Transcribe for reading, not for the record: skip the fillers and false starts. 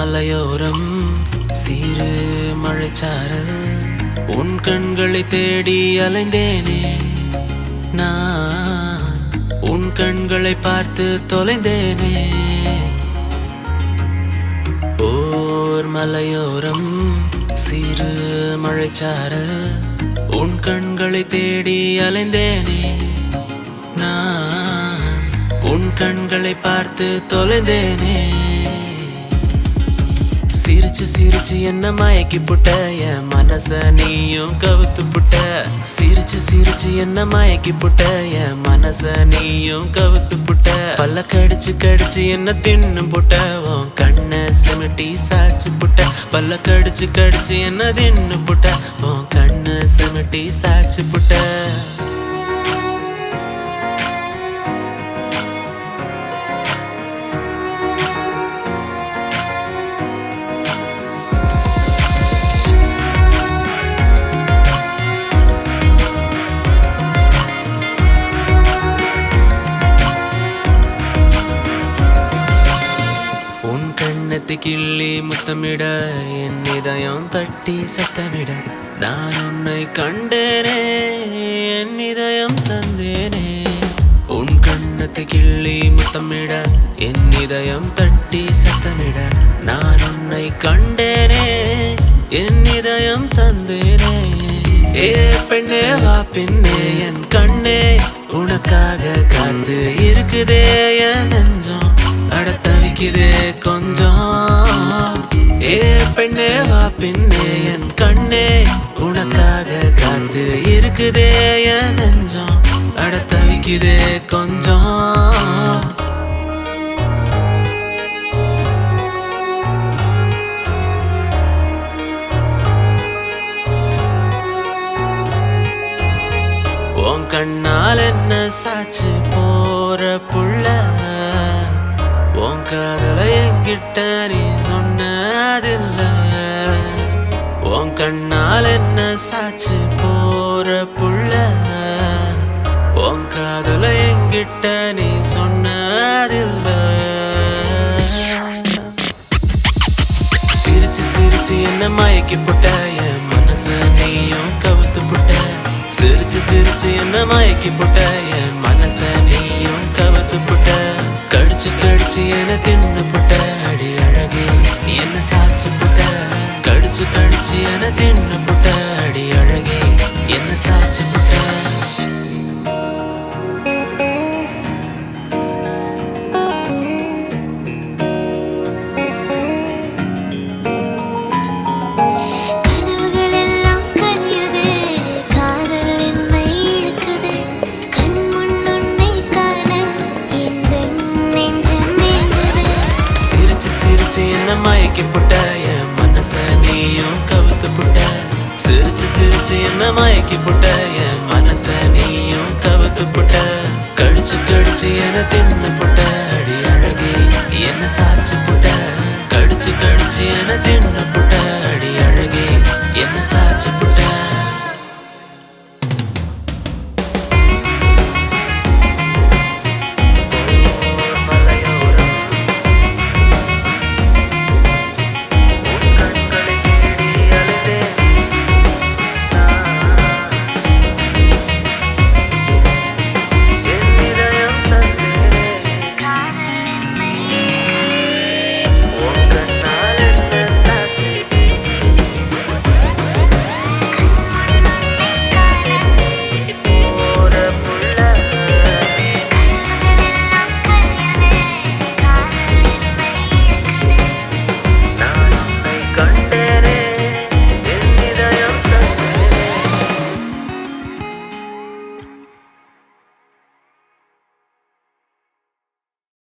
மலையோரம் சிறு மழைச்சாரல் உன் கண்களை தேடி அலைந்தேனே நான் உன் கண்களை பார்த்து தொலைந்தேனே ஓர் மலையோரம் சிறு மழைச்சாரல் உன் கண்களை தேடி அலைந்தேனே நான் உன் கண்களை பார்த்து தொலைந்தேனே சிரிச்சு சிரிச்சு என்ன மயக்கி புட்ட என் மனச நீயும் கவுத்து புட்ட சிரிச்சு சிரிச்சு என்ன மயக்கி புட்ட என் மனச நீயும் கவுத்து புட்ட பல்ல கடிச்சு கடிச்சு என்ன தின்னு புட்ட உன் கண்ண சிமிட்டி சாச்சு புட்ட பல்ல கடிச்சு கடிச்சு என்ன தின்னு புட்ட உன் கண்ண சிமிட்டி சாச்சு புட்ட கிள்ளி முத்தமிட என் இதயம் தட்டி சத்தமிட நான் உன்னை கண்டேனே என் இதயம் தந்தேனே உன் கண்ணத்தை கிள்ளி முத்தமிட என் இதயம் தட்டி சத்தமிட நான் உன்னை கண்டேனே என் இதயம் தந்தேனே ஏ பெண்ணே வா பின்னே என் கண்ணே உனக்காக காத்து இருக்குதே என் நெஞ்சம் அடத்தவிக்குதே கொஞ்சம் ஏ பெண்ணே வா பின்னே என் கண்ணே உனக்காக காத்து இருக்குதே என் நெஞ்சம் அடத்தவிக்குதே கொஞ்சம் உன் கண்ணால் என்ன சாச்சு போற புள்ள உன் காதல என்கிட்ட நீ சொன்னதில்ல உன் கண்ணால் என்ன சாச்சு போற புள்ள உன் காதல என்கிட்ட நீ சொன்னதில்ல சிரிச்சு சிரிச்சு என்ன மயக்கி புட்ட என் மனச நீயும் கவுத்து புட்ட சிரிச்சு சிரிச்சு என்ன மயக்கி புட்ட என் மனச நீயும் கவுத்து புட்ட கடிச்சு கடிச்சு என்ன தின்னு புட்ட அடி அழகே என்ன சாச்சு புட்ட கடிச்சு கடிச்சு என்ன தின்னு புட்ட அடி அழகே என்ன சாச்சு புட்ட என்ன மயக்கி புட்ட என் மனச நீயும் கவுத்து புட்ட சிரிச்சு சிரிச்சு என்ன மயக்கி புட்ட என் மனச நீயும் கவுத்து புட்ட கடிச்சு கடிச்சு என்ன தின்னு புட்ட அடி அழகே என்ன சாச்சு புட்ட கடிச்சு கடிச்சு என்ன தின்னு புட்ட